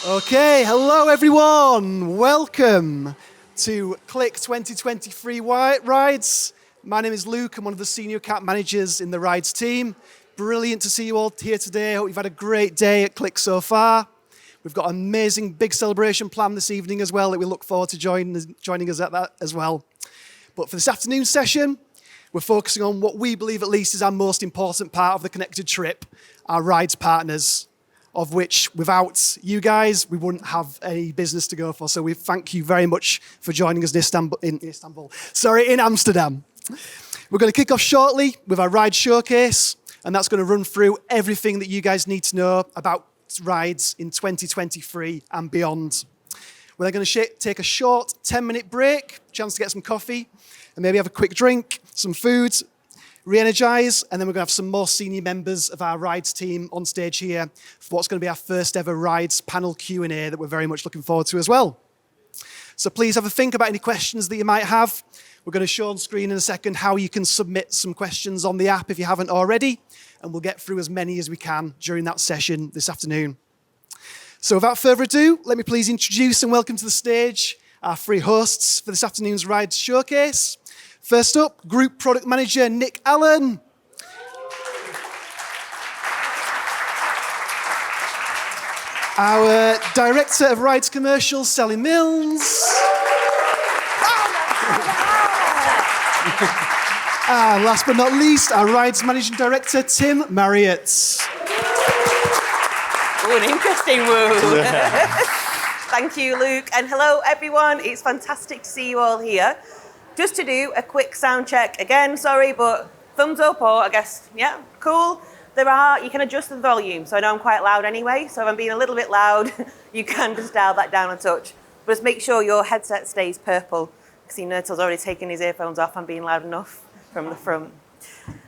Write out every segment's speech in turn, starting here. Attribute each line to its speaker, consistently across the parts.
Speaker 1: Okay, hello everyone. Welcome to Click 2023 Rides. My name is Luke. I'm one of the senior account managers in the Rides team. Brilliant to see you all here today. I hope you've had a great day at Click so far. We've got an amazing big celebration planned this evening as well that we look forward to joining us at that as well. But for this afternoon session, we're focusing on what we believe at least is our most important part of the Connected Trip, our Rides partners, of which without you guys, we wouldn't have any business to go for. So we thank you very much for joining us in Amsterdam. We're going to kick off shortly with our Ride Showcase, and that's going to run through everything that you guys need to know about rides in 2023 and beyond. We're going to take a short 10-minute break, chance to get some coffee, and maybe have a quick drink, some food, re-energize, and then we're going to have some more senior members of our Rides team on stage here for what's going to be our first ever Rides panel Q&A that we're very much looking forward to as well. So please have a think about any questions that you might have. We're going to show on screen in a second how you can submit some questions on the app if you haven't already, and we'll get through as many as we can during that session this afternoon. So without further ado, let me please introduce and welcome to the stage our three hosts for this afternoon's Rides Showcase. First up, Group Product Manager Nick Allen. Our Director of Rides Commercials, Sally Mills. And last but not least, our Rides Managing Director, Tim Marriott.
Speaker 2: Oh, an interesting woo. Thank you, Luke. And hello, everyone. It's fantastic to see you all here. Just to do a quick sound check. Again, sorry, but thumbs up or I guess, yeah, cool. You can adjust the volume. So I know I'm quite loud anyway. So if I'm being a little bit loud, you can just dial that down a touch. But just make sure your headset stays purple. I see Nurtle's already taken his earphones off. I'm being loud enough from the front.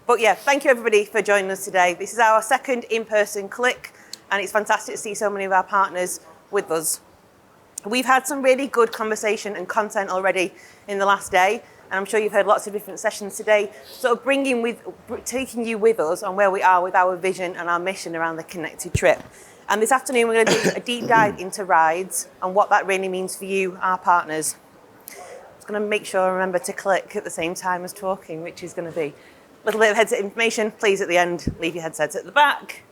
Speaker 2: But yeah, thank you everybody for joining us today. This is our second in-person Click, and it's fantastic to see so many of our partners with us. We've had some really good conversation and content already in the last day, and I'm sure you've heard lots of different sessions today, sort of taking you with us on where we are with our vision and our mission around the Connected Trip. And this afternoon, we're going to do a deep dive into rides and what that really means for you, our partners. I'm just going to make sure I remember to click at the same time as talking, which is going to be a little bit of headset information. Please, at the end, leave your headsets at the back.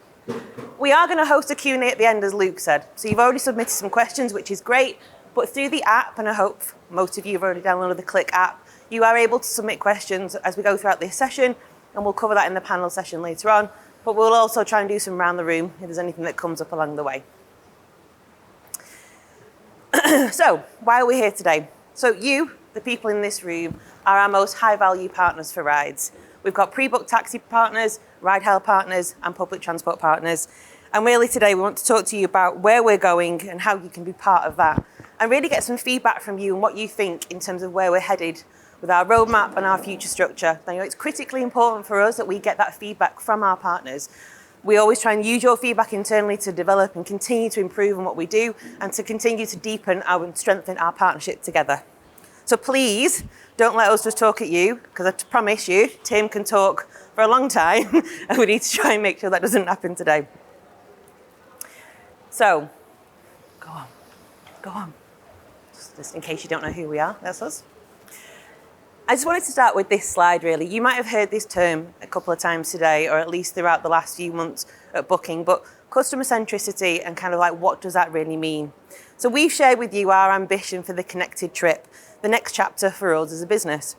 Speaker 2: We are going to host a Q&A at the end, as Luke said. So you've already submitted some questions, which is great. But through the app, and I hope most of you have already downloaded the Click app, you are able to submit questions as we go throughout this session, and we'll cover that in the panel session later on. But we'll also try and do some around the room if there's anything that comes up along the way. So, why are we here today? So you, the people in this room, are our most high-value partners for rides. We've got pre-booked taxi partners, ride-hail partners, and public transport partners. And really today we want to talk to you about where we're going and how you can be part of that. And really get some feedback from you and what you think in terms of where we're headed with our roadmap and our future structure. Now, it's critically important for us that we get that feedback from our partners. We always try and use your feedback internally to develop and continue to improve on what we do and to continue to deepen and strengthen our partnership together. So please, don't let us just talk at you, because I promise you, Tim can talk for a long time, and we need to try and make sure that doesn't happen today. So, go on. Just in case you don't know who we are, that's us. I just wanted to start with this slide, really. You might have heard this term a couple of times today, or at least throughout the last few months at Booking, but customer centricity and kind of like, what does that really mean? So we've shared with you our ambition for the Connected Trip, the next chapter for us as a business.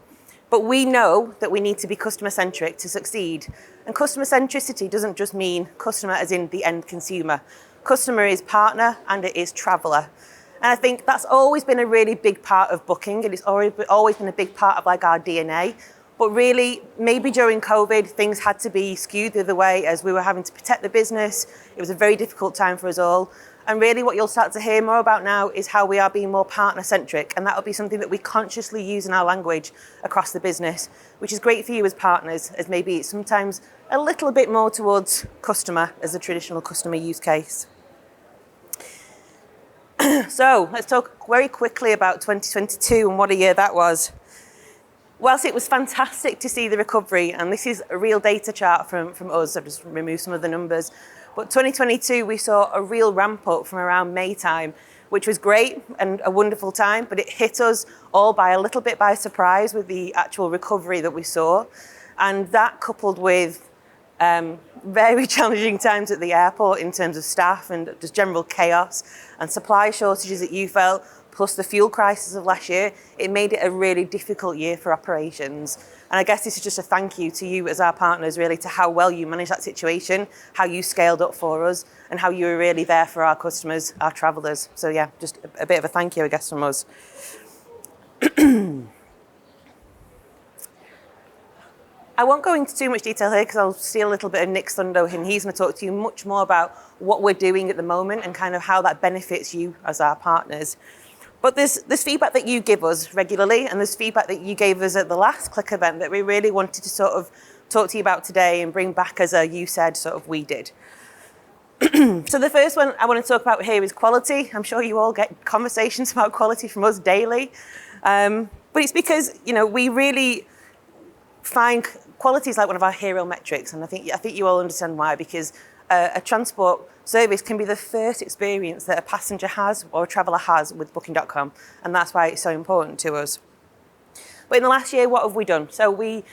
Speaker 2: But we know that we need to be customer-centric to succeed. And customer centricity doesn't just mean customer as in the end consumer. Customer is partner and it is traveller. And I think that's always been a really big part of Booking, and it's always been a big part of like our DNA. But really, maybe during COVID, things had to be skewed the other way as we were having to protect the business. It was a very difficult time for us all. And really what you'll start to hear more about now is how we are being more partner-centric, and that will be something that we consciously use in our language across the business, which is great for you as partners, as maybe it's sometimes a little bit more towards customer as a traditional customer use case. So let's talk very quickly about 2022 and what a year that was. Whilst it was fantastic to see the recovery, and this is a real data chart from us, I've just removed some of the numbers, But 2022, we saw a real ramp up from around May time, which was great and a wonderful time, but it hit us all by a little bit by surprise with the actual recovery that we saw. And that coupled with very challenging times at the airport in terms of staff and just general chaos and supply shortages that you felt, plus the fuel crisis of last year, it made it a really difficult year for operations. And I guess this is just a thank you to you as our partners, really, to how well you managed that situation, how you scaled up for us, and how you were really there for our customers, our travellers. So yeah, just a bit of a thank you, I guess, from us. I won't go into too much detail here because I'll steal a little bit of Nick's thunder, and he's going to talk to you much more about what we're doing at the moment and kind of how that benefits you as our partners. But there's feedback that you give us regularly, and there's feedback that you gave us at the last Click event that we really wanted to sort of talk to you about today and bring back as a you said, sort of we did. So the first one I want to talk about here is quality. I'm sure you all get conversations about quality from us daily. But it's because, we really find quality is like one of our hero metrics, and I think you all understand why, because a transport service can be the first experience that a passenger has or a traveller has with Booking.com, and that's why it's so important to us. But in the last year, what have we done? So we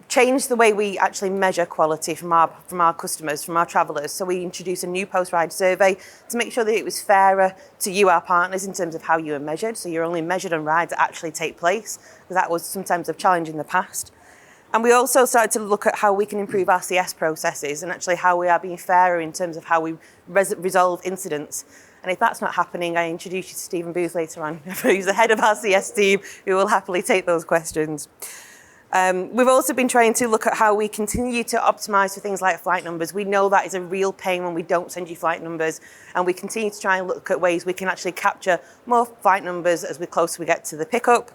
Speaker 2: changed the way we actually measure quality from our customers, from our travellers. So we introduced a new post-ride survey to make sure that it was fairer to you, our partners, in terms of how you are measured. So you're only measured on rides that actually take place, because that was sometimes a challenge in the past. And we also started to look at how we can improve our CS processes and actually how we are being fairer in terms of how we resolve incidents. And if that's not happening, I introduce you to Stephen Booth later on, who's the head of our CS team, who will happily take those questions. We've also been trying to look at how we continue to optimise for things like flight numbers. We know that is a real pain when we don't send you flight numbers, and we continue to try and look at ways we can actually capture more flight numbers as we closer we get to the pickup.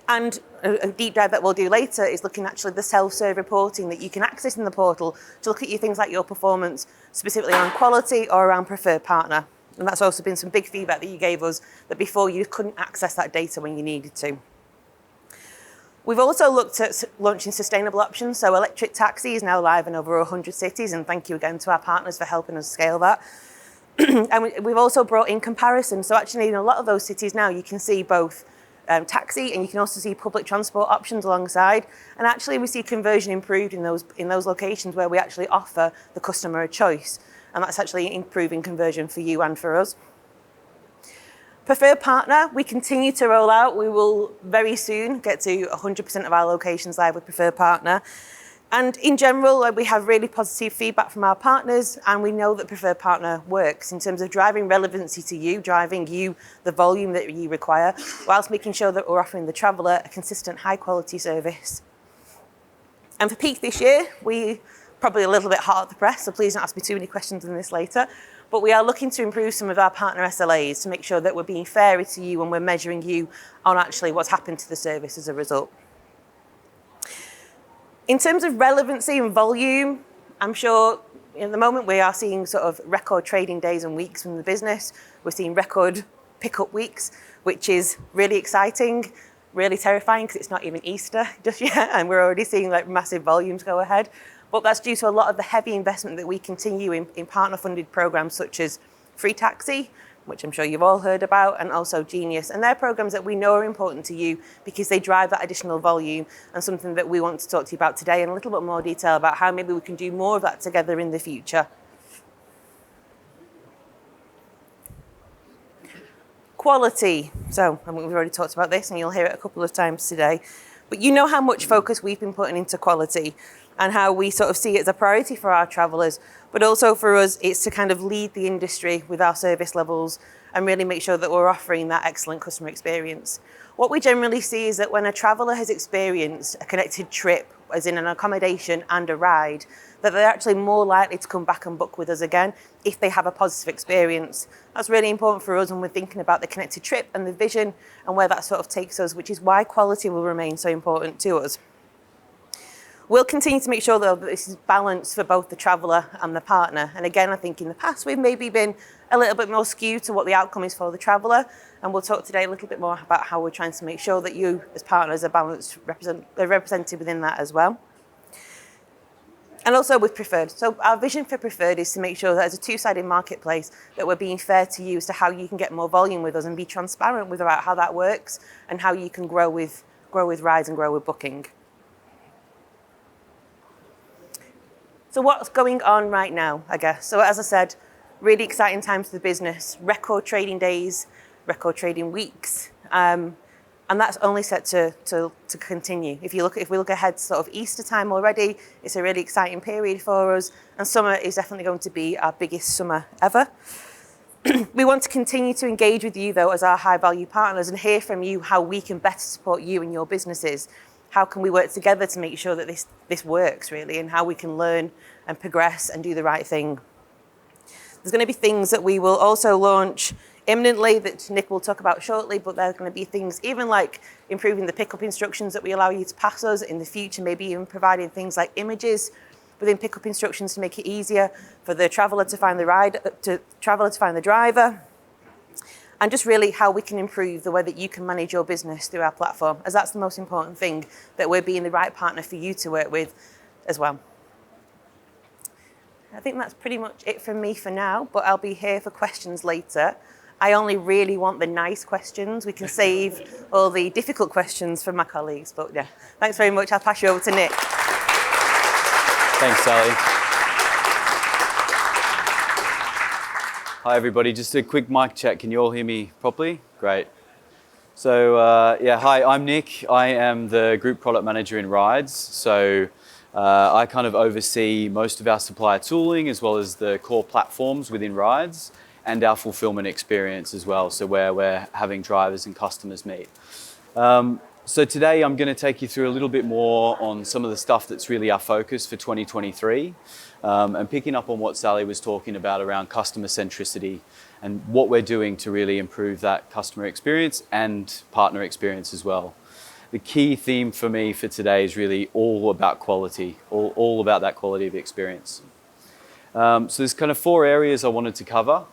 Speaker 2: And a deep dive that we'll do later is looking actually at the self-serve reporting that you can access in the portal to look at your things like your performance, specifically around quality or around preferred partner. And that's also been some big feedback that you gave us, that before you couldn't access that data when you needed to. We've also looked at launching sustainable options. So electric taxi is now live in over 100 cities, and thank you again to our partners for helping us scale that. And we've also brought in comparison. So actually in a lot of those cities now, you can see both taxi, and you can also see public transport options alongside. And actually we see conversion improved in those locations where we actually offer the customer a choice. And that's actually improving conversion for you and for us. Preferred partner, we continue to roll out. We will very soon get to 100% of our locations live with preferred partner. And in general, we have really positive feedback from our partners, and we know that preferred partner works in terms of driving relevancy to you, driving you the volume that you require, whilst making sure that we're offering the traveller a consistent, high-quality service. And for peak this year, we probably a little bit hot off the press, so please don't ask me too many questions on this later. But we are looking to improve some of our partner SLAs to make sure that we're being fairer to you and we're measuring you on actually what's happened to the service as a result. In terms of relevancy and volume, I'm sure in the moment we are seeing sort of record trading days and weeks from the business. We're seeing record pickup weeks, which is really exciting, really terrifying because it's not even Easter just yet, and we're already seeing like massive volumes go ahead. But that's due to a lot of the heavy investment that we continue in partner-funded programs such as Free Taxi, which I'm sure you've all heard about, and also Genius. And they're programs that we know are important to you because they drive that additional volume, and something that we want to talk to you about today in a little bit more detail about how maybe we can do more of that together in the future. Quality. So I mean, we've already talked about this and you'll hear it a couple of times today, but you know how much focus we've been putting into quality and how we sort of see it as a priority for our travellers, but also for us, it's to kind of lead the industry with our service levels and really make sure that we're offering that excellent customer experience. What we generally see is that when a traveller has experienced a connected trip, as in an accommodation and a ride, that they're actually more likely to come back and book with us again if they have a positive experience. That's really important for us when we're thinking about the connected trip and the vision and where that sort of takes us, which is why quality will remain so important to us. We'll continue to make sure that this is balanced for both the traveller and the partner. And again, I think in the past we've maybe been a little bit more skewed to what the outcome is for the traveller. And we'll talk today a little bit more about how we're trying to make sure that you as partners are balanced, represented within that as well. And also with Preferred. So our vision for Preferred is to make sure that as a two-sided marketplace that we're being fair to you as to how you can get more volume with us and be transparent with about how that works and how you can grow with Rides and grow with Booking. So what's going on right now, I guess? So as I said, really exciting times for the business, record trading days, record trading weeks, and that's only set to continue. If we look ahead to sort of Easter time already, it's a really exciting period for us, and summer is definitely going to be our biggest summer ever. We want to continue to engage with you, though, as our high-value partners and hear from you how we can better support you and your businesses. How can we work together to make sure that this works, really, and how we can learn and progress and do the right thing. There's going to be things that we will also launch imminently that Nick will talk about shortly, but there are going to be things even like improving the pickup instructions that we allow you to pass us in the future, maybe even providing things like images within pickup instructions to make it easier for the traveller to find the driver, and just really how we can improve the way that you can manage your business through our platform, as that's the most important thing, that we're being the right partner for you to work with as well. I think that's pretty much it from me for now, but I'll be here for questions later. I only really want the nice questions. We can save all the difficult questions from my colleagues, but yeah, thanks very much. I'll pass you over to Nick.
Speaker 3: Thanks, Sally. Hi, everybody. Just a quick mic check. Can you all hear me properly? Great. So, hi, I'm Nick. I am the Group Product Manager in Rides. So, I kind of oversee most of our supplier tooling as well as the core platforms within Rides and our fulfillment experience as well. So, where we're having drivers and customers meet. So today I'm going to take you through a little bit more on some of the stuff that's really our focus for 2023, and picking up on what Sally was talking about around customer centricity and what we're doing to really improve that customer experience and partner experience as well. The key theme for me for today is really all about quality, all about that quality of experience. So there's kind of 4 areas I wanted to cover.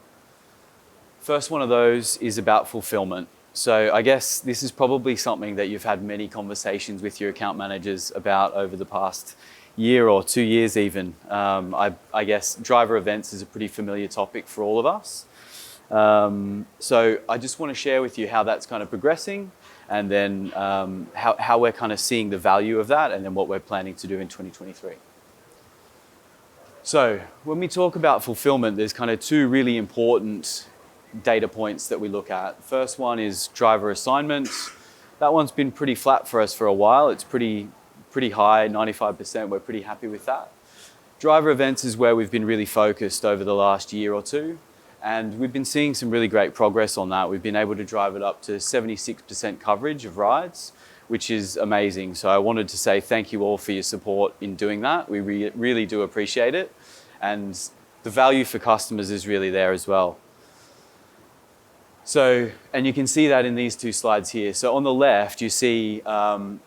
Speaker 3: First one of those is about fulfillment. So I guess this is probably something that you've had many conversations with your account managers about over the past year or 2 years even. I guess driver events is a pretty familiar topic for all of us. So I just want to share with you how that's kind of progressing, and then how we're kind of seeing the value of that, and then what we're planning to do in 2023. So when we talk about fulfillment, there's kind of 2 really important data points that we look at. First one is driver assignment. That one's been pretty flat for us for a while. It's pretty high, 95%. We're pretty happy with that. Driver events is where we've been really focused over the last year or 2, and we've been seeing some really great progress on that. We've been able to drive it up to 76% coverage of rides, which is amazing. So I wanted to say thank you all for your support in doing that. We really do appreciate it, and the value for customers is really there as well. So, and you can see that in these 2 slides here. So on the left, you see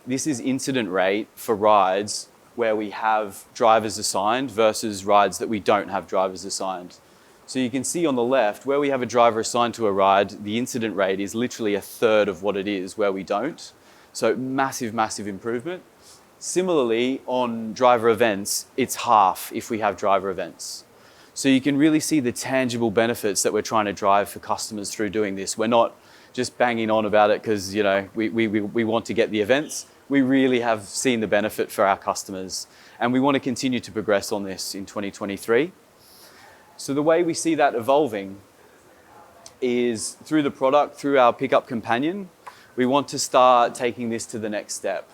Speaker 3: this is incident rate for rides where we have drivers assigned versus rides that we don't have drivers assigned. So you can see on the left, where we have a driver assigned to a ride, the incident rate is literally 1/3 of what it is where we don't. So massive, massive improvement. Similarly, on driver events, it's half if we have driver events. So you can really see the tangible benefits that we're trying to drive for customers through doing this. We're not just banging on about it because, you know, we want to get the events. We really have seen the benefit for our customers, and we want to continue to progress on this in 2023. So the way we see that evolving is through the product, through our pickup companion. We want to start taking this to the next step.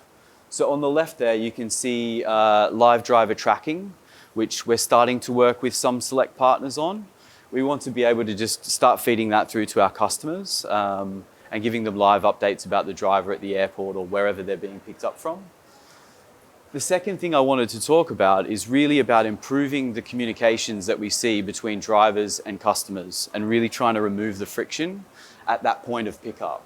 Speaker 3: So on the left there, you can see live driver tracking, which we're starting to work with some select partners on. We want to be able to just start feeding that through to our customers and giving them live updates about the driver at the airport or wherever they're being picked up from. The second thing I wanted to talk about is really about improving the communications that we see between drivers and customers and really trying to remove the friction at that point of pickup.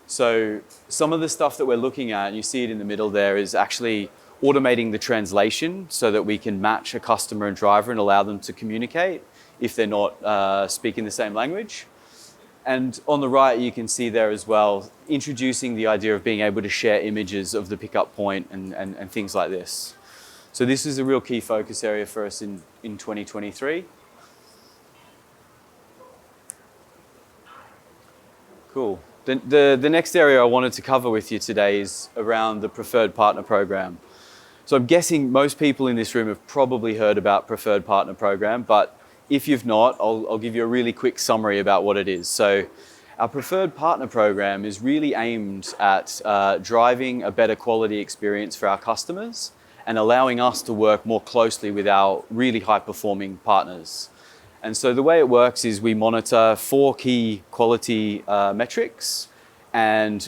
Speaker 3: So some of the stuff that we're looking at, and you see it in the middle there, is actually automating the translation so that we can match a customer and driver and allow them to communicate if they're not speaking the same language. And on the right, you can see there as well, introducing the idea of being able to share images of the pickup point and things like this. So this is a real key focus area for us in 2023. Cool. The next area I wanted to cover with you today is around the Preferred Partner Program. So I'm guessing most people in this room have probably heard about Preferred Partner Program, but if you've not, I'll give you a really quick summary about what it is. So our Preferred Partner Program is really aimed at driving a better quality experience for our customers and allowing us to work more closely with our really high-performing partners. And so the way it works is we monitor 4 key quality metrics, and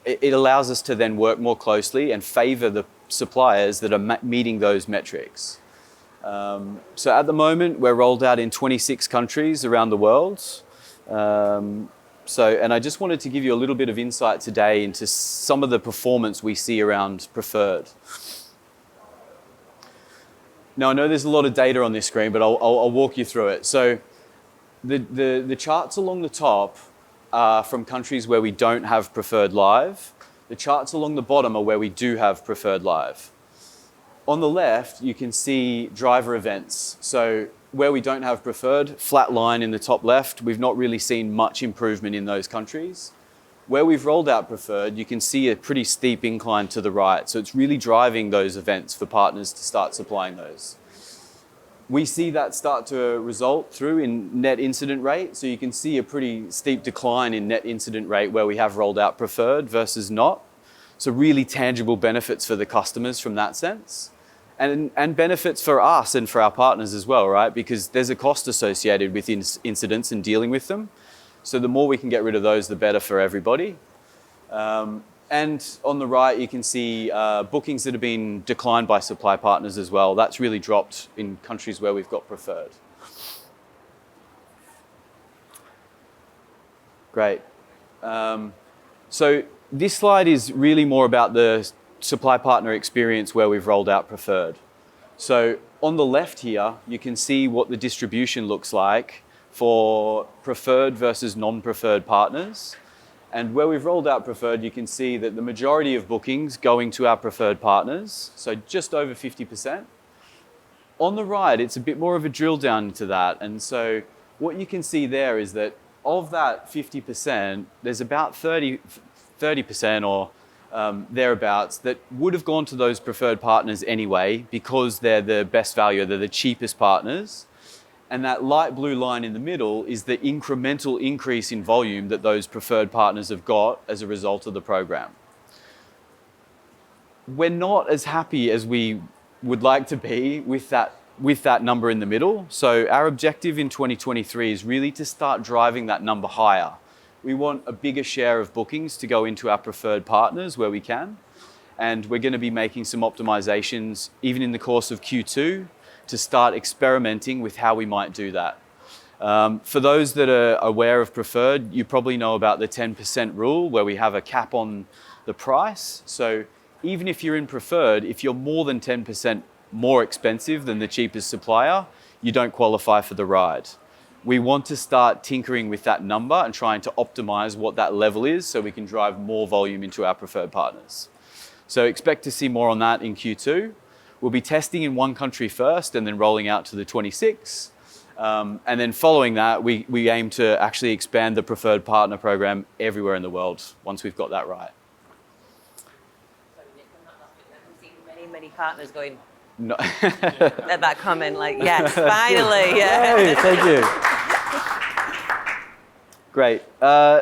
Speaker 3: it allows us to then work more closely and favor the suppliers that are meeting those metrics. So at the moment, we're rolled out in 26 countries around the world. And I just wanted to give you a little bit of insight today into some of the performance we see around Preferred. Now, I know there's a lot of data on this screen, but I'll walk you through it. So the charts along the top are from countries where we don't have Preferred Live. The charts along the bottom are where we do have Preferred Live. On the left, you can see driver events. So where we don't have Preferred, flat line in the top left, we've not really seen much improvement in those countries. Where we've rolled out Preferred, you can see a pretty steep incline to the right. So it's really driving those events for partners to start supplying those. We see that start to result through in net incident rate. So you can see a pretty steep decline in net incident rate where we have rolled out Preferred versus not. So really tangible benefits for the customers from that sense. And benefits for us and for our partners as well, right? Because there's a cost associated with incidents and dealing with them. So the more we can get rid of those, the better for everybody. And on the right, you can see bookings that have been declined by supply partners as well. That's really dropped in countries where we've got Preferred. Great. So this slide is really more about the supply partner experience where we've rolled out Preferred. So on the left here, you can see what the distribution looks like for preferred versus non-preferred partners. And where we've rolled out Preferred, you can see that the majority of bookings going to our preferred partners, so just over 50%. On the right, it's a bit more of a drill down into that. And so what you can see there is that of that 50%, there's about 30% or thereabouts that would have gone to those preferred partners anyway because they're the best value, they're the cheapest partners. And that light blue line in the middle is the incremental increase in volume that those preferred partners have got as a result of the program. We're not as happy as we would like to be with that number in the middle. So our objective in 2023 is really to start driving that number higher. We want a bigger share of bookings to go into our preferred partners where we can. And we're going to be making some optimizations even in the course of Q2 to start experimenting with how we might do that. For those that are aware of Preferred, you probably know about the 10% rule where we have a cap on the price. So even if you're in Preferred, if you're more than 10% more expensive than the cheapest supplier, you don't qualify for the ride. We want to start tinkering with that number and trying to optimize what that level is so we can drive more volume into our preferred partners. So expect to see more on that in Q2. We'll be testing in one country first and then rolling out to the 26. And then following that, we aim to actually expand the Preferred Partner Program everywhere in the world once we've got that right.
Speaker 2: Many partners going
Speaker 3: No.
Speaker 2: at that comment, like, yes, finally. Yeah.
Speaker 3: Hey, thank you. Great.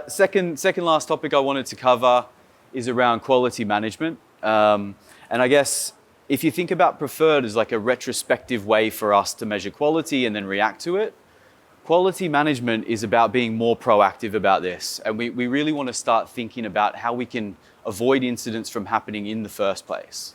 Speaker 3: Second last topic I wanted to cover is around quality management. And I guess if you think about Preferred as like a retrospective way for us to measure quality and then react to it, quality management is about being more proactive about this. And we really want to start thinking about how we can avoid incidents from happening in the first place.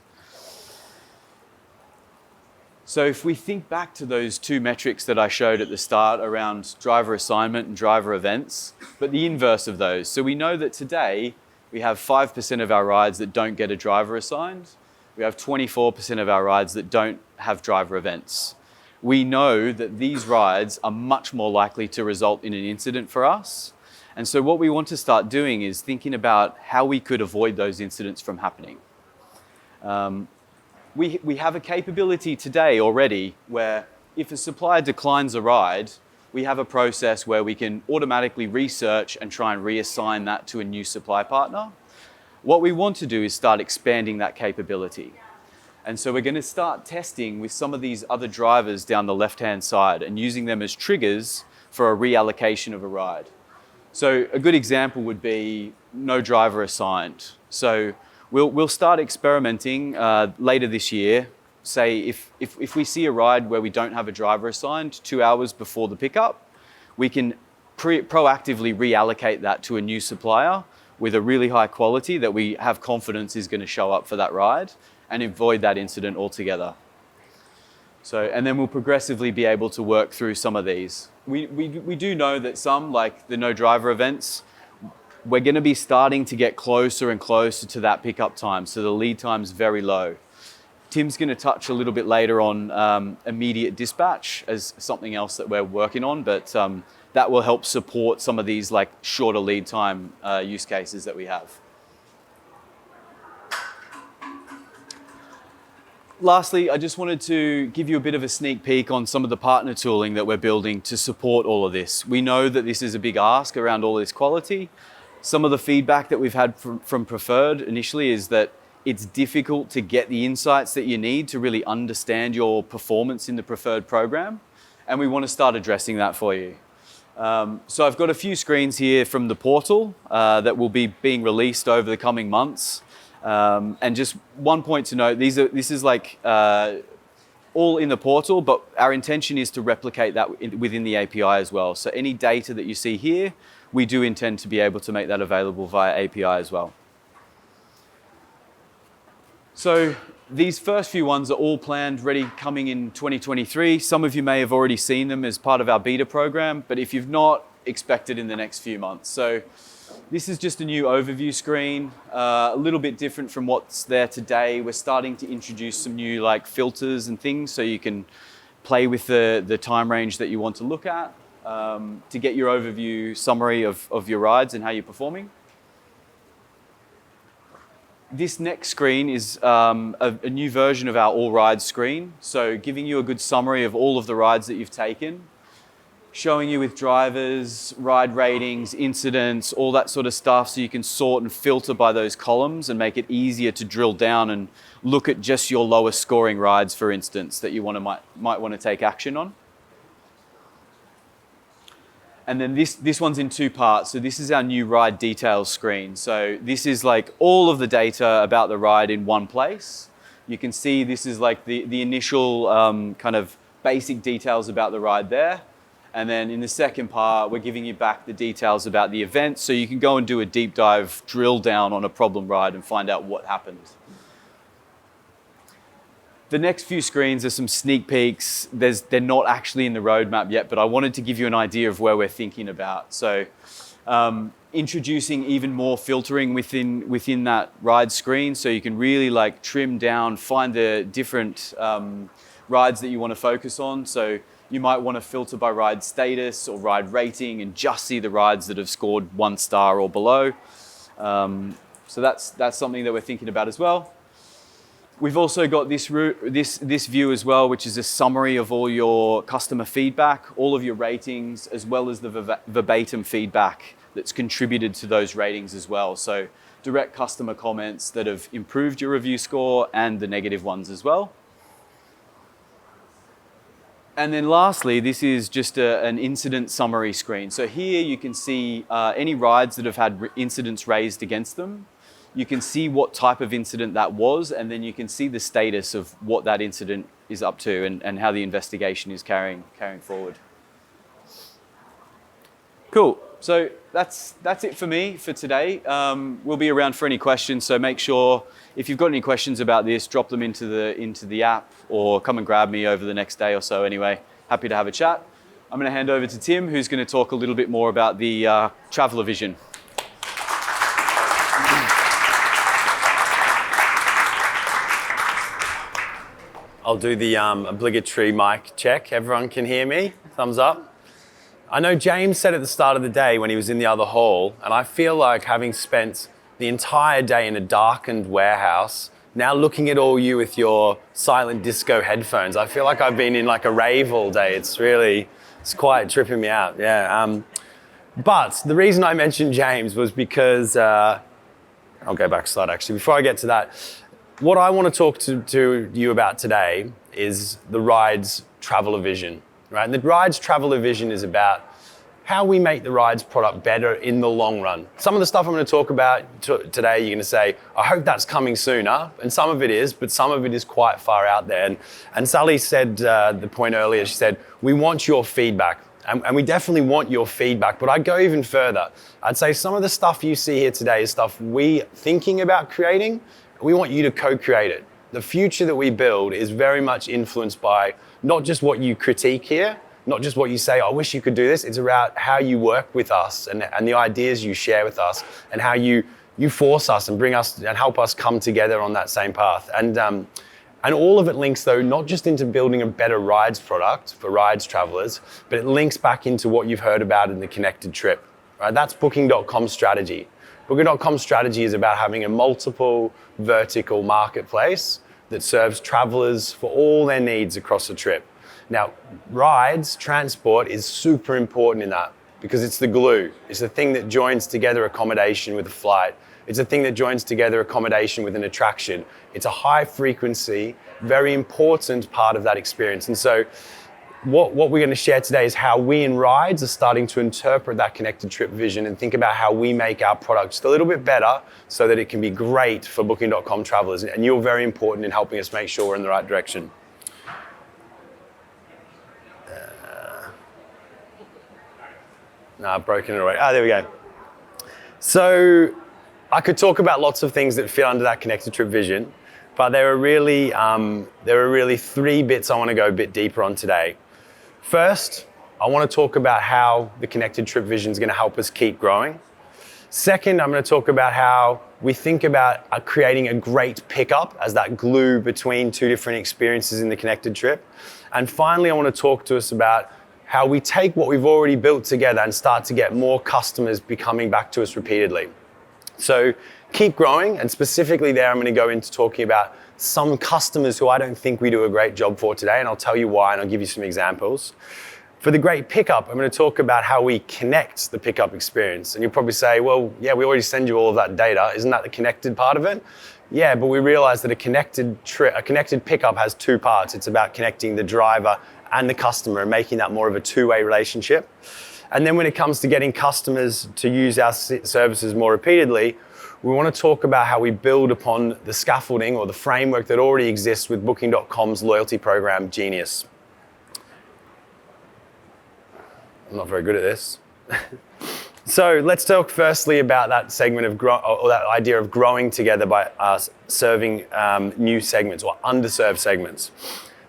Speaker 3: So if we think back to those two metrics that I showed at the start around driver assignment and driver events, but the inverse of those. So we know that today we have 5% of our rides that don't get a driver assigned. We have 24% of our rides that don't have driver events. We know that these rides are much more likely to result in an incident for us. And so what we want to start doing is thinking about how we could avoid those incidents from happening. we have a capability today already where if a supplier declines a ride, we have a process where we can automatically research and try and reassign that to a new supply partner. What we want to do is start expanding that capability. And so we're going to start testing with some of these other drivers down the left-hand side and using them as triggers for a reallocation of a ride. So a good example would be no driver assigned. So we'll start experimenting later this year. Say if we see a ride where we don't have a driver assigned 2 hours before the pickup, we can proactively reallocate that to a new supplier with a really high quality that we have confidence is going to show up for that ride and avoid that incident altogether. So, and then we'll progressively be able to work through some of these. We do know that some, like the no driver events, we're going to be starting to get closer and closer to that pickup time. So the lead time's very low. Tim's going to touch a little bit later on immediate dispatch as something else that we're working on, but that will help support some of these like shorter lead time use cases that we have. Lastly, I just wanted to give you a bit of a sneak peek on some of the partner tooling that we're building to support all of this. We know that this is a big ask around all this quality. Some of the feedback that we've had from Preferred initially is that it's difficult to get the insights that you need to really understand your performance in the Preferred program, and we want to start addressing that for you. So I've got a few screens here from the portal that will be being released over the coming months. And just one point to note, this is like all in the portal, but our intention is to replicate that within the API as well. So any data that you see here, we do intend to be able to make that available via API as well. So these first few ones are all planned, ready, coming in 2023. Some of you may have already seen them as part of our beta program, but if you've not, expect it in the next few months. So this is just a new overview screen, a little bit different from what's there today. We're starting to introduce some new like filters and things so you can play with the time range that you want to look at to get your overview summary of your rides and how you're performing. This next screen is a new version of our All Rides screen. So giving you a good summary of all of the rides that you've taken, showing you with drivers, ride ratings, incidents, all that sort of stuff, so you can sort and filter by those columns and make it easier to drill down and look at just your lowest scoring rides, for instance, that you might want to take action on. And then this one's in two parts. So this is our new ride details screen. So this is like all of the data about the ride in one place. You can see this is like the initial kind of basic details about the ride there. And then in the second part, we're giving you back the details about the event so you can go and do a deep dive drill down on a problem ride and find out what happened. The next few screens are some sneak peeks. They're not actually in the roadmap yet, but I wanted to give you an idea of where we're thinking about. So introducing even more filtering within that ride screen so you can really like trim down, find the different rides that you want to focus on. So you might want to filter by ride status or ride rating and just see the rides that have scored 1 star or below. So that's something that we're thinking about as well. We've also got this view as well, which is a summary of all your customer feedback, all of your ratings, as well as the verbatim feedback that's contributed to those ratings as well. So direct customer comments that have improved your review score and the negative ones as well. And then lastly, this is just an incident summary screen. So here you can see any rides that have had incidents raised against them. You can see what type of incident that was, and then you can see the status of what that incident is up to and how the investigation is carrying forward. Cool. So that's it for me for today. We'll be around for any questions, so make sure if you've got any questions about this, drop them into the app or come and grab me over the next day or so anyway. Happy to have a chat. I'm going to hand over to Tim, who's going to talk a little bit more about the Traveller Vision.
Speaker 4: I'll do the obligatory mic check. Everyone can hear me? Thumbs up. I know James said at the start of the day when he was in the other hall, and I feel like having spent the entire day in a darkened warehouse, Now looking at all you with your silent disco headphones, I feel like I've been in like a rave all day. It's quite tripping me out, yeah. But the reason I mentioned James was because, I'll go back a slide actually. Before I get to that, what I want to talk to you about today is the Rides Traveler Vision, right? And the Rides Traveler Vision is about how we make the Rides product better in the long run. Some of the stuff I'm going to talk about today, you're going to say, I hope that's coming sooner. And some of it is, but some of it is quite far out there. And Sally said the point earlier, she said, we want your feedback. And we definitely want your feedback, but I'd go even further. I'd say some of the stuff you see here today is stuff we thinking about creating. We want you to co-create it. The future that we build is very much influenced by not just what you critique here, not just what you say, I wish you could do this. It's about how you work with us and the ideas you share with us and how you force us and bring us and help us come together on that same path. And all of it links though, not just into building a better rides product for rides travelers, but it links back into what you've heard about in the connected trip, right? That's Booking.com strategy. Booking.com strategy is about having a multiple vertical marketplace that serves travelers for all their needs across the trip. Now, rides, transport is super important in that because it's the glue. It's the thing that joins together accommodation with a flight. It's the thing that joins together accommodation with an attraction. It's a high frequency, very important part of that experience. And so what we're going to share today is how we in Rides are starting to interpret that connected trip vision and think about how we make our product just a little bit better so that it can be great for Booking.com travelers. And you're very important in helping us make sure we're in the right direction. No, I've broken it already. There we go. So I could talk about lots of things that fit under that connected trip vision, but there are really three bits I want to go a bit deeper on today. First, I want to talk about how the connected trip vision is going to help us keep growing. Second, I'm going to talk about how we think about creating a great pickup as that glue between two different experiences in the connected trip. And finally, I want to talk to us about how we take what we've already built together and start to get more customers coming back to us repeatedly. So keep growing, and specifically there, I'm going to go into talking about some customers who I don't think we do a great job for today, and I'll tell you why, and I'll give you some examples. For the great pickup, I'm going to talk about how we connect the pickup experience. And you'll probably say, well, yeah, we already send you all of that data. Isn't that the connected part of it? Yeah, but we realize that a connected pickup has two parts. It's about connecting the driver and the customer and making that more of a two-way relationship. And then when it comes to getting customers to use our services more repeatedly, we want to talk about how we build upon the scaffolding or the framework that already exists with Booking.com's loyalty program, Genius. I'm not very good at this. So let's talk firstly about that segment of or that idea of growing together by us serving new segments or underserved segments.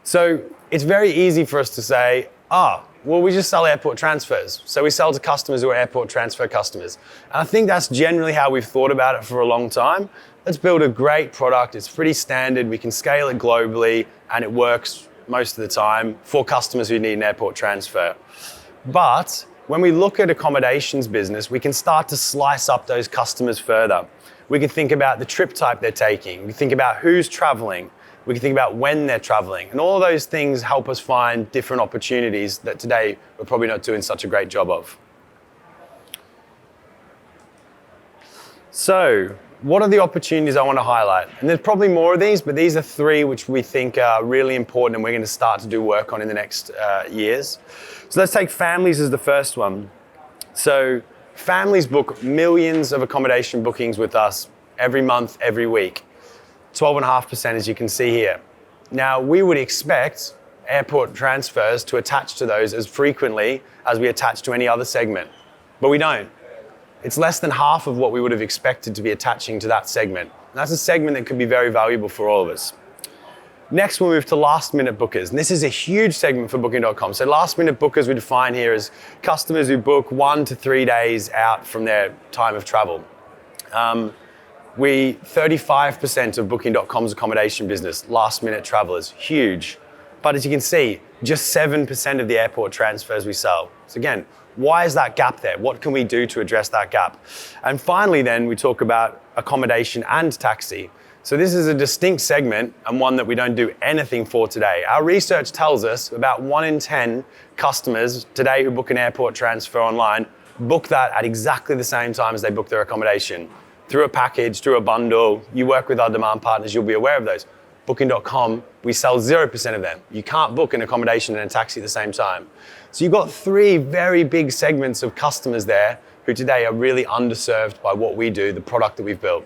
Speaker 4: So it's very easy for us to say, well, we just sell airport transfers. So we sell to customers who are airport transfer customers. And I think that's generally how we've thought about it for a long time. Let's build a great product. It's pretty standard. We can scale it globally and it works most of the time for customers who need an airport transfer. But when we look at accommodations business, we can start to slice up those customers further. We can think about the trip type they're taking. We can think about who's traveling. We can think about when they're traveling. And all of those things help us find different opportunities that today we're probably not doing such a great job of. So, what are the opportunities I want to highlight? And there's probably more of these, but these are three which we think are really important and we're going to start to do work on in the next years. So let's take families as the first one. So families book millions of accommodation bookings with us every month, every week. 12.5% as you can see here. Now we would expect airport transfers to attach to those as frequently as we attach to any other segment, but we don't. It's less than half of what we would have expected to be attaching to that segment. And that's a segment that could be very valuable for all of us. Next, we'll move to last minute bookers. And this is a huge segment for Booking.com. So last minute bookers we define here as customers who book 1 to 3 days out from their time of travel. 35% of Booking.com's accommodation business, last minute travelers, huge. But as you can see, just 7% of the airport transfers we sell. So again, why is that gap there? What can we do to address that gap? And finally then, we talk about accommodation and taxi. So this is a distinct segment and one that we don't do anything for today. Our research tells us about 1 in 10 customers today who book an airport transfer online book that at exactly the same time as they book their accommodation. Through a package, through a bundle. You work with our demand partners, you'll be aware of those. Booking.com, we sell 0% of them. You can't book an accommodation and a taxi at the same time. So you've got 3 very big segments of customers there who today are really underserved by what we do, the product that we've built.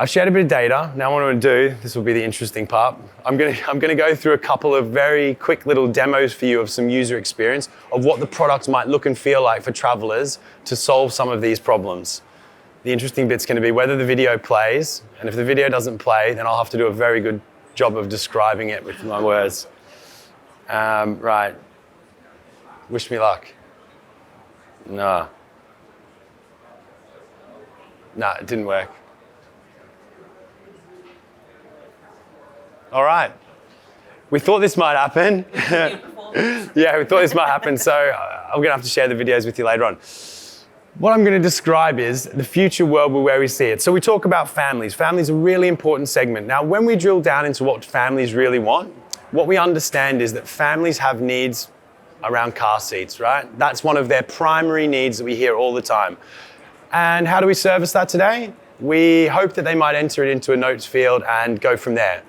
Speaker 4: I've shared a bit of data. Now what I'm going to do, this will be the interesting part. I'm going to go through a couple of very quick little demos for you of some user experience of what the product might look and feel like for travelers to solve some of these problems. The interesting bit's going to be whether the video plays, and if the video doesn't play, then I'll have to do a very good job of describing it with my words. Right. Wish me luck. No, it didn't work. All right. We thought this might happen. Yeah, we thought this might happen, so I'm going to have to share the videos with you later on. What I'm going to describe is the future world where we see it. So we talk about families. Families are a really important segment. Now, when we drill down into what families really want, what we understand is that families have needs around car seats, right? That's one of their primary needs that we hear all the time. And how do we service that today? We hope that they might enter it into a notes field and go from there.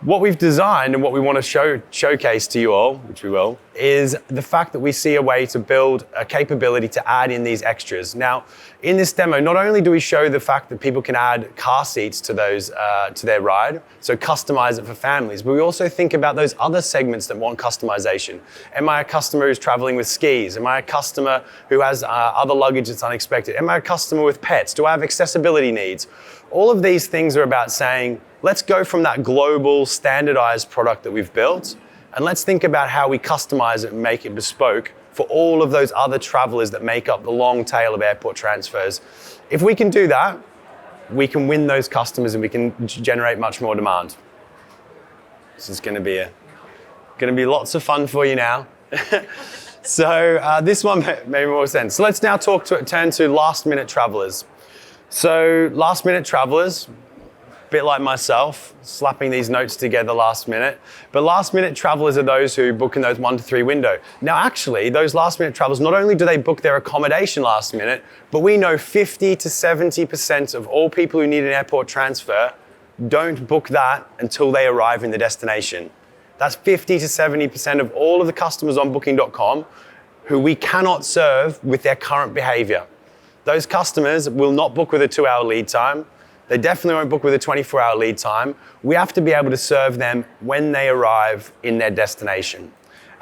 Speaker 4: What we've designed and what we want to showcase to you all, which we will, is the fact that we see a way to build a capability to add in these extras. Now, in this demo, not only do we show the fact that people can add car seats to those to their ride, so customize it for families, but we also think about those other segments that want customization. Am I a customer who's traveling with skis? Am I a customer who has other luggage that's unexpected? Am I a customer with pets? Do I have accessibility needs? All of these things are about saying, let's go from that global standardized product that we've built, and let's think about how we customize it and make it bespoke for all of those other travelers that make up the long tail of airport transfers. If we can do that, we can win those customers and we can generate much more demand. This is going to be lots of fun for you now. So this one made more sense. So let's now turn to last minute travelers. So last minute travelers, a bit like myself, slapping these notes together last minute. But last minute travelers are those who book in those 1 to 3 window. Now actually, those last minute travelers, not only do they book their accommodation last minute, but we know 50 to 70% of all people who need an airport transfer don't book that until they arrive in the destination. That's 50 to 70% of all of the customers on Booking.com who we cannot serve with their current behavior. Those customers will not book with a 2-hour lead time. They definitely won't book with a 24-hour lead time. We have to be able to serve them when they arrive in their destination.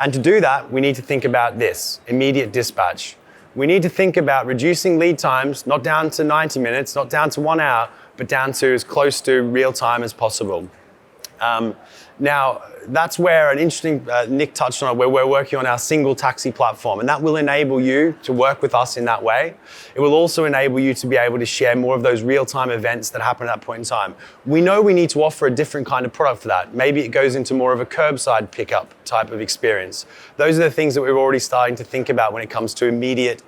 Speaker 4: And to do that, we need to think about this, immediate dispatch. We need to think about reducing lead times, not down to 90 minutes, not down to 1 hour, but down to as close to real time as possible. Now, that's where an interesting, Nick touched on it, where we're working on our single taxi platform, and that will enable you to work with us in that way. It will also enable you to be able to share more of those real-time events that happen at that point in time. We know we need to offer a different kind of product for that. Maybe it goes into more of a curbside pickup type of experience. Those are the things that we're already starting to think about when it comes to immediate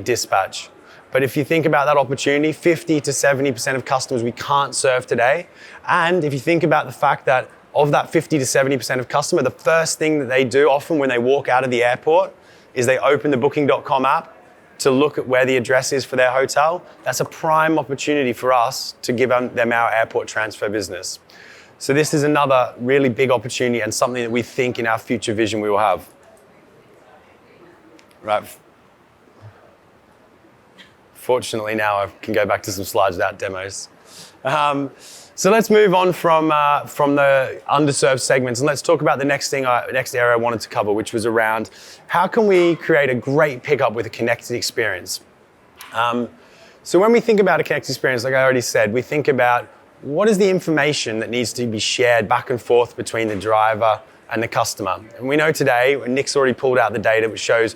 Speaker 4: dispatch. But if you think about that opportunity, 50 to 70% of customers we can't serve today. And if you think about the fact that of that 50 to 70% of customer, the first thing that they do often when they walk out of the airport is they open the Booking.com app to look at where the address is for their hotel. That's a prime opportunity for us to give them our airport transfer business. So this is another really big opportunity and something that we think in our future vision we will have. Right. Fortunately, now I can go back to some slides without demos. So let's move on from the underserved segments and let's talk about the next area I wanted to cover, which was around how can we create a great pickup with a connected experience. So when we think about a connected experience, like I already said, we think about what is the information that needs to be shared back and forth between the driver and the customer. And we know today, Nick's already pulled out the data which shows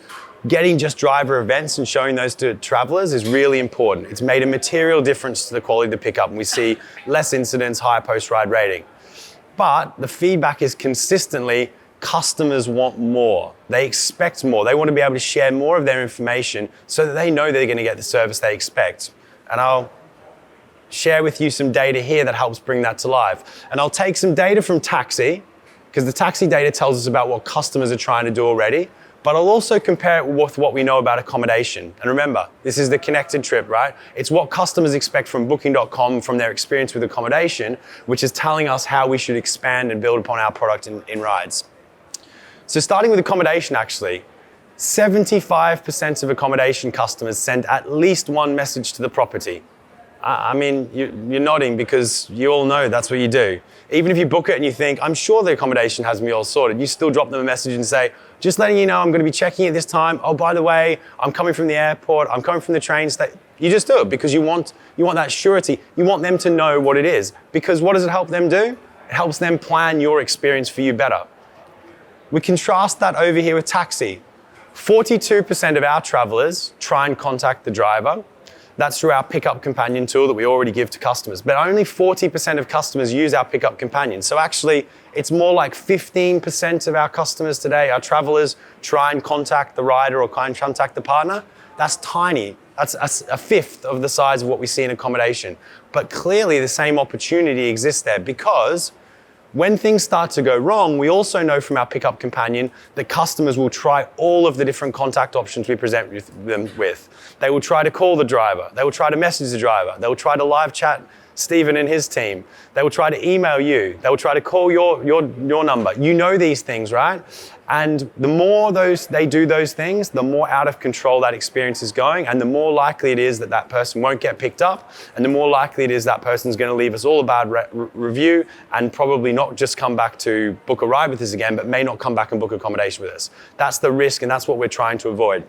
Speaker 4: getting just driver events and showing those to travelers is really important. It's made a material difference to the quality of the pickup, and we see less incidents, higher post-ride rating. But the feedback is consistently customers want more. They expect more. They want to be able to share more of their information so that they know they're going to get the service they expect. And I'll share with you some data here that helps bring that to life. And I'll take some data from taxi, because the taxi data tells us about what customers are trying to do already, but I'll also compare it with what we know about accommodation. And remember, this is the connected trip, right? It's what customers expect from Booking.com from their experience with accommodation, which is telling us how we should expand and build upon our product in rides. So starting with accommodation, actually, 75% of accommodation customers send at least one message to the property. I mean, you're nodding because you all know that's what you do. Even if you book it and you think, I'm sure the accommodation has me all sorted, you still drop them a message and say, just letting you know I'm going to be checking it this time. Oh, by the way, I'm coming from the airport. I'm coming from the train station. You just do it because you want that surety. You want them to know what it is. Because what does it help them do? It helps them plan your experience for you better. We contrast that over here with taxi. 42% of our travelers try and contact the driver. That's through our pickup companion tool that we already give to customers. But only 40% of customers use our pickup companion. So actually, it's more like 15% of our customers today, our travelers, try and contact the rider or contact the partner. That's tiny. That's a fifth of the size of what we see in accommodation. But clearly, the same opportunity exists there because when things start to go wrong, we also know from our pickup companion that customers will try all of the different contact options we present them with. They will try to call the driver. They will try to message the driver. They will try to live chat Stephen and his team. They will try to email you. They will try to call your number. You know these things, right? And the more they do those things, the more out of control that experience is going, and the more likely it is that that person won't get picked up, and the more likely it is that person's going to leave us all a bad review and probably not just come back to book a ride with us again, but may not come back and book accommodation with us. That's the risk, and that's what we're trying to avoid.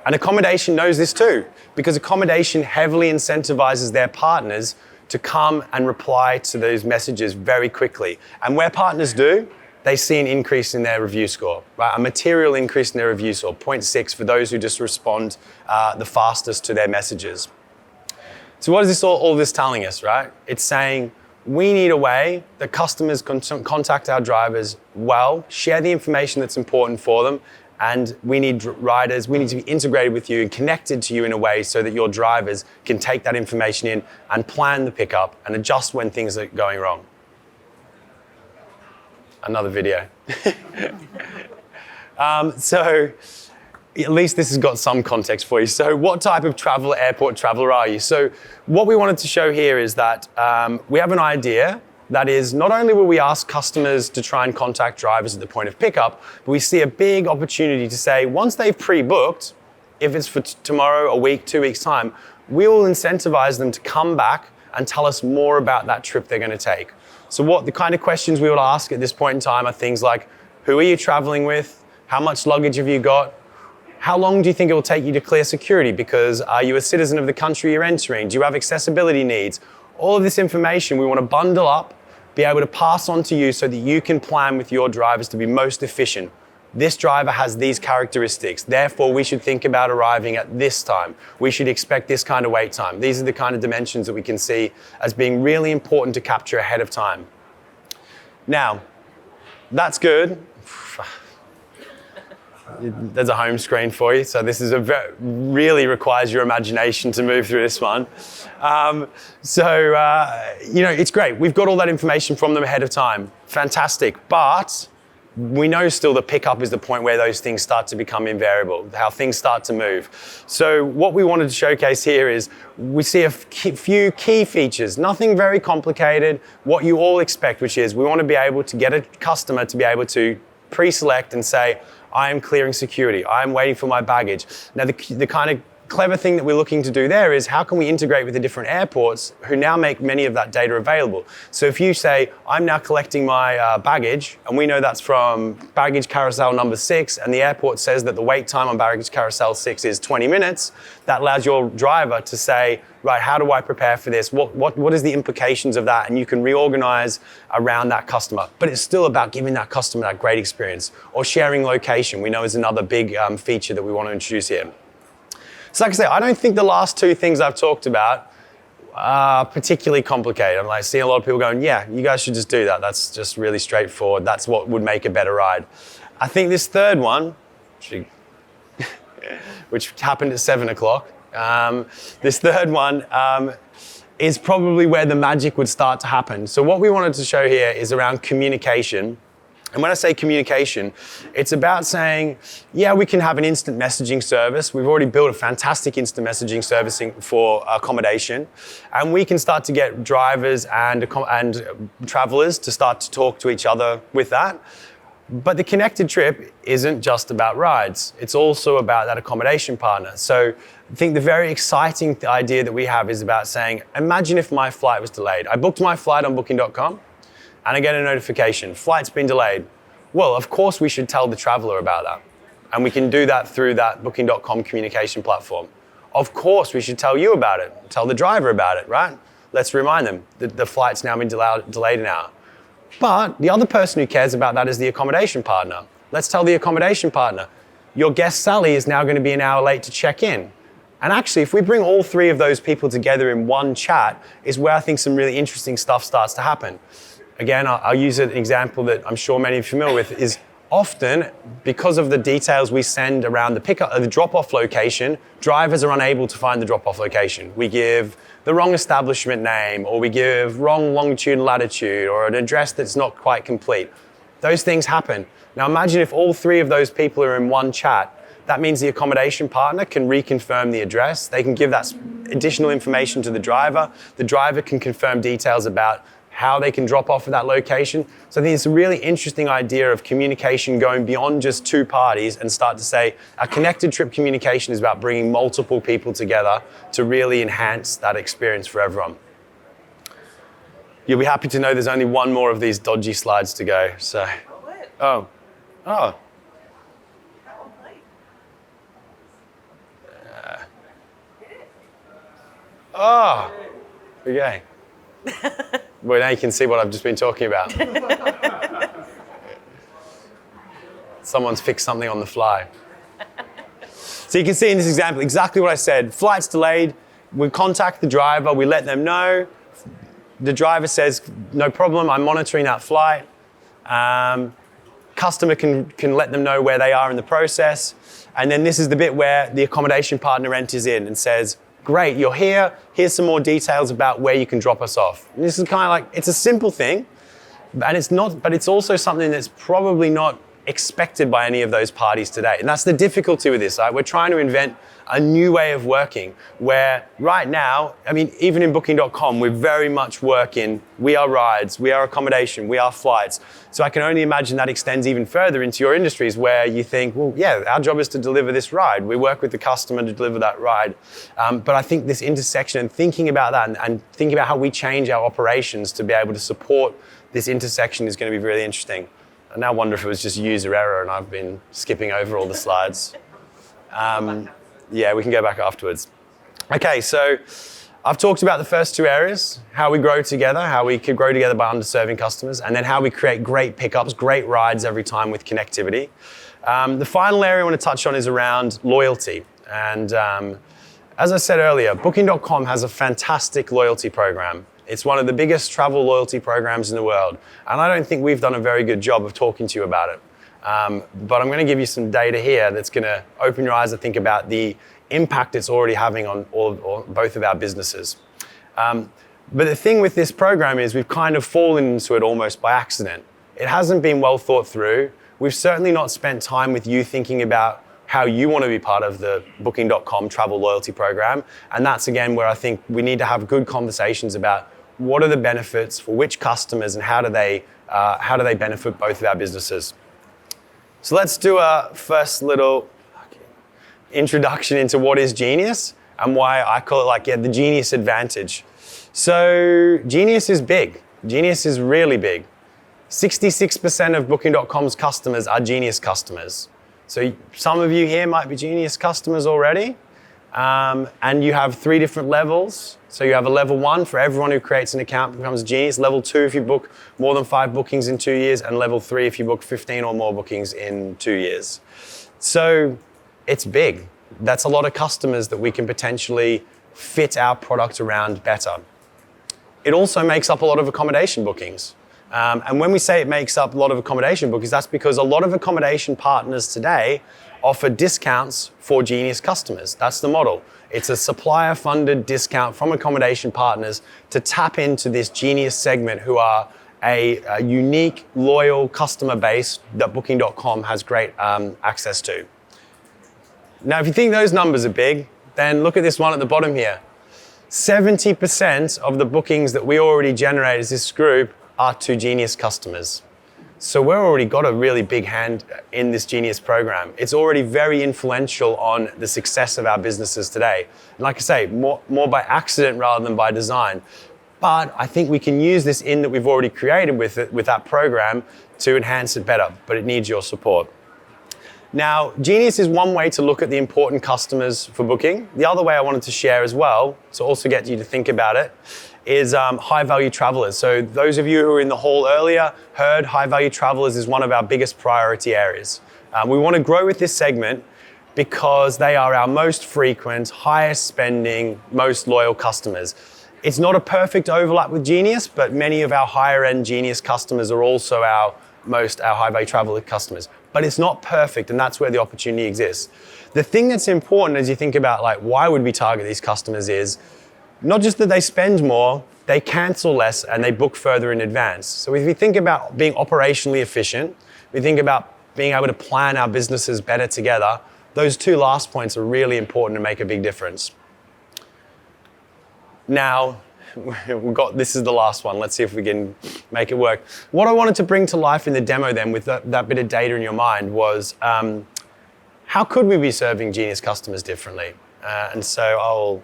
Speaker 4: And accommodation knows this too, because accommodation heavily incentivizes their partners to come and reply to those messages very quickly. And where partners do, they see an increase in their review score, right? A material increase in their review score, 0.6 for those who just respond the fastest to their messages. So what is all this telling us, right? It's saying we need a way that customers can contact our drivers well, share the information that's important for them, and we need riders, we need to be integrated with you and connected to you in a way so that your drivers can take that information in and plan the pickup and adjust when things are going wrong. Another video. So at least this has got some context for you. So what type of airport traveler are you? So what we wanted to show here is that we have an idea that is, not only will we ask customers to try and contact drivers at the point of pickup, but we see a big opportunity to say, once they've pre-booked, if it's for tomorrow, a week, 2 weeks' time, we will incentivize them to come back and tell us more about that trip they're going to take. So what the kind of questions we will ask at this point in time are things like, who are you traveling with? How much luggage have you got? How long do you think it will take you to clear security? Because are you a citizen of the country you're entering? Do you have accessibility needs? All of this information we want to bundle up, be able to pass on to you so that you can plan with your drivers to be most efficient. This driver has these characteristics. Therefore, we should think about arriving at this time. We should expect this kind of wait time. These are the kind of dimensions that we can see as being really important to capture ahead of time. Now, that's good. There's a home screen for you. So this is really requires your imagination to move through this one. It's great. We've got all that information from them ahead of time. Fantastic. But we know still the pickup is the point where those things start to become invariable, how things start to move. So what we wanted to showcase here is we see a few key features, nothing very complicated, what you all expect, which is we want to be able to get a customer to be able to pre-select and say, I am clearing security, I am waiting for my baggage. Now the kind of clever thing that we're looking to do there is how can we integrate with the different airports who now make many of that data available. So if you say, I'm now collecting my baggage, and we know that's from baggage carousel number 6, and the airport says that the wait time on baggage carousel 6 is 20 minutes, that allows your driver to say, right, how do I prepare for this? What is the implications of that? And you can reorganize around that customer. But it's still about giving that customer that great experience. Or sharing location, we know is another big feature that we want to introduce here. So like I say, I don't think the last two things I've talked about are particularly complicated. I'm like seeing a lot of people going, yeah, you guys should just do that. That's just really straightforward. That's what would make a better ride. I think this third one, which happened at 7 o'clock, this third one is probably where the magic would start to happen. So what we wanted to show here is around communication. And when I say communication, it's about saying, yeah, we can have an instant messaging service. We've already built a fantastic instant messaging servicing for accommodation. And we can start to get drivers and travelers to start to talk to each other with that. But the connected trip isn't just about rides. It's also about that accommodation partner. So I think the very exciting idea that we have is about saying, imagine if my flight was delayed. I booked my flight on Booking.com and I get a notification, flight's been delayed. Well, of course we should tell the traveler about that. And we can do that through that Booking.com communication platform. Of course we should tell you about it, tell the driver about it, right? Let's remind them that the flight's now been delayed an hour. But the other person who cares about that is the accommodation partner. Let's tell the accommodation partner, your guest Sally is now going to be an hour late to check in. And actually, if we bring all three of those people together in one chat, is where I think some really interesting stuff starts to happen. Again, I'll use an example that I'm sure many of you are familiar with, is often, because of the details we send around the drop-off location, drivers are unable to find the drop-off location. We give the wrong establishment name, or we give wrong longitude and latitude, or an address that's not quite complete. Those things happen. Now imagine if all three of those people are in one chat. That means the accommodation partner can reconfirm the address. They can give that additional information to the driver. The driver can confirm details about how they can drop off at that location. So I think it's a really interesting idea of communication going beyond just two parties and start to say a connected trip communication is about bringing multiple people together to really enhance that experience for everyone. You'll be happy to know there's only one more of these dodgy slides to go. So, oh. Okay. Well, now you can see what I've just been talking about. Someone's fixed something on the fly. So you can see in this example exactly what I said. Flight's delayed. We contact the driver. We let them know. The driver says, no problem, I'm monitoring that flight. Customer can let them know where they are in the process. And then this is the bit where the accommodation partner enters in and says, great, you're here. Here's some more details about where you can drop us off. And this is kind of like, it's a simple thing, and but it's also something that's probably not expected by any of those parties today. And that's the difficulty with this, right? We're trying to invent a new way of working where right now, I mean, even in Booking.com, we're very much working, we are rides, we are accommodation, we are flights. So I can only imagine that extends even further into your industries where you think, well, yeah, our job is to deliver this ride. We work with the customer to deliver that ride. But I think this intersection and thinking about that and thinking about how we change our operations to be able to support this intersection is going to be really interesting. I now wonder if it was just user error and I've been skipping over all the slides. Yeah, we can go back afterwards. Okay, so I've talked about the first two areas, how we grow together, how we could grow together by underserving customers, and then how we create great pickups, great rides every time with connectivity. The final area I want to touch on is around loyalty. And as I said earlier, Booking.com has a fantastic loyalty program. It's one of the biggest travel loyalty programs in the world. And I don't think we've done a very good job of talking to you about it. But I'm going to give you some data here that's going to open your eyes to think about the impact it's already having on both of our businesses. But the thing with this program is we've kind of fallen into it almost by accident. It hasn't been well thought through. We've certainly not spent time with you thinking about how you want to be part of the Booking.com travel loyalty program. And that's again where I think we need to have good conversations about what are the benefits for which customers and how do they benefit both of our businesses. So let's do a first little introduction into what is Genius and why I call it the Genius advantage. So Genius is big. Genius is really big. 66% of Booking.com's customers are Genius customers. So some of you here might be Genius customers already. And you have 3 different levels. So you have a level 1 for everyone who creates an account becomes a Genius. Level 2 if you book more than 5 bookings in 2 years. And level 3 if you book 15 or more bookings in 2 years. So it's big. That's a lot of customers that we can potentially fit our product around better. It also makes up a lot of accommodation bookings. And when we say it makes up a lot of accommodation bookings, that's because a lot of accommodation partners today offer discounts for Genius customers. That's the model. It's a supplier-funded discount from accommodation partners to tap into this Genius segment who are a unique, loyal customer base that Booking.com has great access to. Now, if you think those numbers are big, then look at this one at the bottom here. 70% of the bookings that we already generate as this group are to Genius customers. So we've already got a really big hand in this Genius program. It's already very influential on the success of our businesses today. And like I say, more by accident rather than by design. But I think we can use this in that we've already created with that program to enhance it better, but it needs your support. Now, Genius is one way to look at the important customers for Booking. The other way I wanted to share as well, to also get you to think about it, is high-value travelers. So those of you who were in the hall earlier heard high-value travelers is one of our biggest priority areas. We want to grow with this segment because they are our most frequent, highest spending, most loyal customers. It's not a perfect overlap with Genius, but many of our higher-end Genius customers are also our high-value traveler customers. But it's not perfect, and that's where the opportunity exists. The thing that's important as you think about why would we target these customers is not just that they spend more, they cancel less and they book further in advance. So if we think about being operationally efficient, we think about being able to plan our businesses better together, those two last points are really important to make a big difference. Now, this is the last one. Let's see if we can make it work. What I wanted to bring to life in the demo then with that bit of data in your mind was how could we be serving Genius customers differently? And so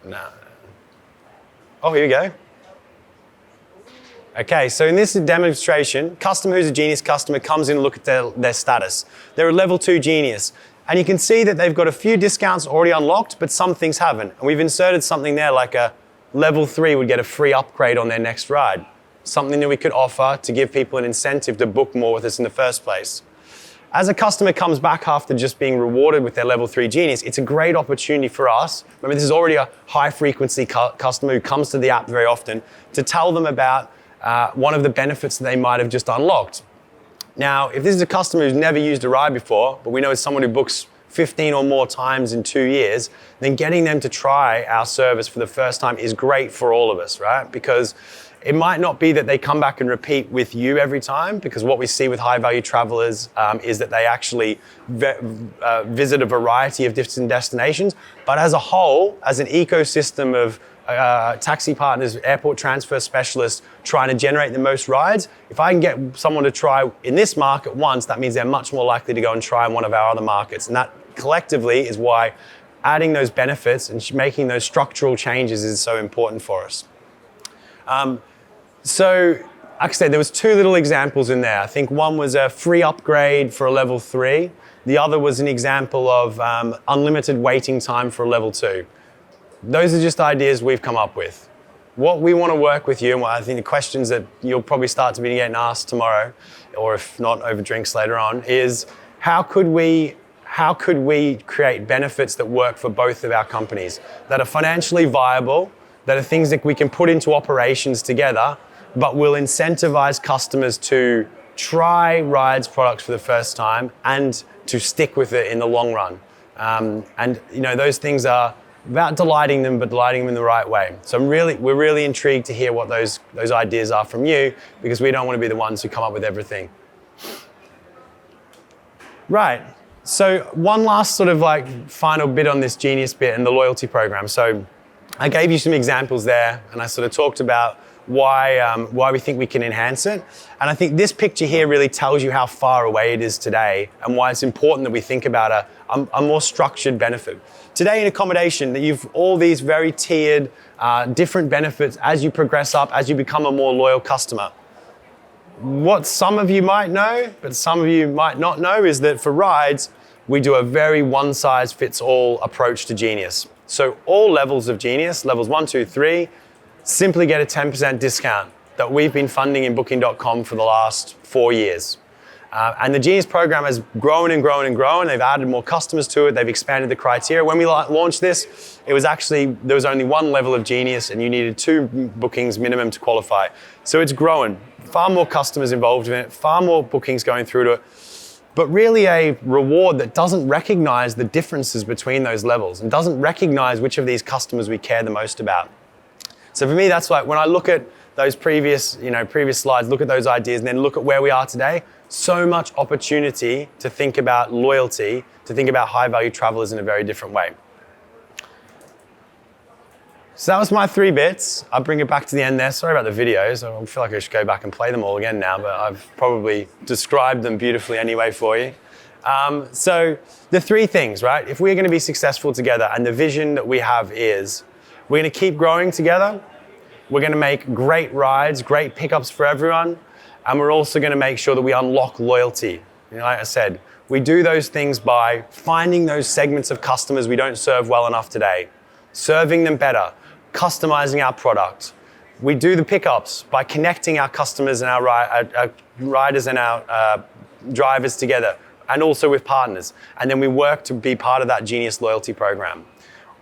Speaker 4: here we go. Okay, so in this demonstration, customer who's a Genius customer comes in and look at their status. They're a level 2 Genius. And you can see that they've got a few discounts already unlocked, but some things haven't. And we've inserted something there like a level 3 would get a free upgrade on their next ride. Something that we could offer to give people an incentive to book more with us in the first place. As a customer comes back after just being rewarded with their level 3 Genius, it's a great opportunity for us. Remember, this is already a high frequency customer who comes to the app very often to tell them about one of the benefits that they might have just unlocked. Now, if this is a customer who's never used a ride before, but we know it's someone who books 15 or more times in 2 years, then getting them to try our service for the first time is great for all of us, right? Because it might not be that they come back and repeat with you every time, because what we see with high-value travelers is that they actually visit a variety of different destinations. But as a whole, as an ecosystem of taxi partners, airport transfer specialists trying to generate the most rides, if I can get someone to try in this market once, that means they're much more likely to go and try in one of our other markets. And that collectively is why adding those benefits and making those structural changes is so important for us. So, like I said, there was 2 little examples in there. I think one was a free upgrade for a level 3. The other was an example of unlimited waiting time for a level 2. Those are just ideas we've come up with. What we want to work with you, and what I think the questions that you'll probably start to be getting asked tomorrow, or if not over drinks later on, is how could we create benefits that work for both of our companies, that are financially viable, that are things that we can put into operations together, but will incentivize customers to try Rides products for the first time and to stick with it in the long run. And those things are about delighting them, but delighting them in the right way. So we're really intrigued to hear what those ideas are from you, because we don't want to be the ones who come up with everything. Right. So one last sort of final bit on this Genius bit and the loyalty program. So I gave you some examples there, and I sort of talked about why we think we can enhance it. And I think this picture here really tells you how far away it is today and why it's important that we think about a more structured benefit. Today in accommodation, that you've all these very tiered, different benefits as you progress up, as you become a more loyal customer. What some of you might know, but some of you might not know, is that for Rides, we do a very one-size-fits-all approach to Genius. So all levels of Genius, levels 1, 2, 3, simply get a 10% discount that we've been funding in Booking.com for the last 4 years. And the Genius program has grown and grown and grown. They've added more customers to it. They've expanded the criteria. When we launched this, it was actually, there was only one level of Genius and you needed 2 bookings minimum to qualify. So it's grown. Far more customers involved in it, far more bookings going through to it, but really a reward that doesn't recognize the differences between those levels and doesn't recognize which of these customers we care the most about. So for me, that's like when I look at those previous slides, look at those ideas, and then look at where we are today, so much opportunity to think about loyalty, to think about high-value travelers in a very different way. So that was my 3 bits. I'll bring it back to the end there. Sorry about the videos. I feel like I should go back and play them all again now, but I've probably described them beautifully anyway for you. So the 3 things, right? If we're going to be successful together, and the vision that we have is we're going to keep growing together, we're going to make great rides, great pickups for everyone, and we're also going to make sure that we unlock loyalty. Like I said, we do those things by finding those segments of customers we don't serve well enough today, serving them better, customizing our product. We do the pickups by connecting our customers and our riders and our drivers together, and also with partners. And then we work to be part of that Genius loyalty program.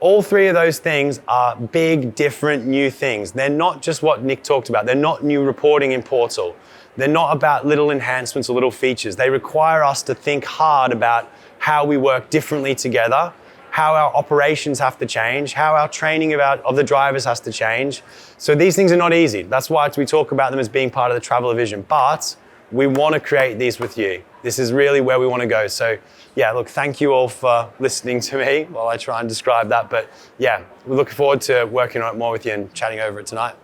Speaker 4: All 3 of those things are big, different, new things. They're not just what Nick talked about. They're not new reporting in Portal. They're not about little enhancements or little features. They require us to think hard about how we work differently together, how our operations have to change, how our training of the drivers has to change. So these things are not easy. That's why we talk about them as being part of the Traveler vision. But we want to create these with you. This is really where we want to go. So yeah, look, thank you all for listening to me while I try and describe that. But yeah, we're looking forward to working on it more with you and chatting over it tonight.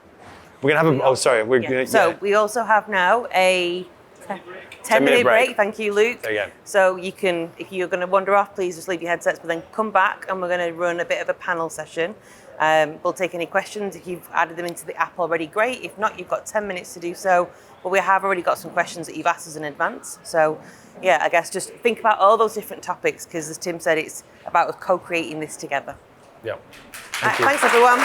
Speaker 4: We're going to have
Speaker 2: we also have now a 10-minute break. Thank you, Luke.
Speaker 4: There you go.
Speaker 2: So you can, if you're going to wander off, please just leave your headsets, but then come back and we're going to run a bit of a panel session. We'll take any questions. If you've added them into the app already, great. If not, you've got 10 minutes to do so. But we have already got some questions that you've asked us in advance. So yeah, I guess just think about all those different topics because as Tim said, it's about us co-creating this together.
Speaker 4: Yeah.
Speaker 2: Thanks everyone.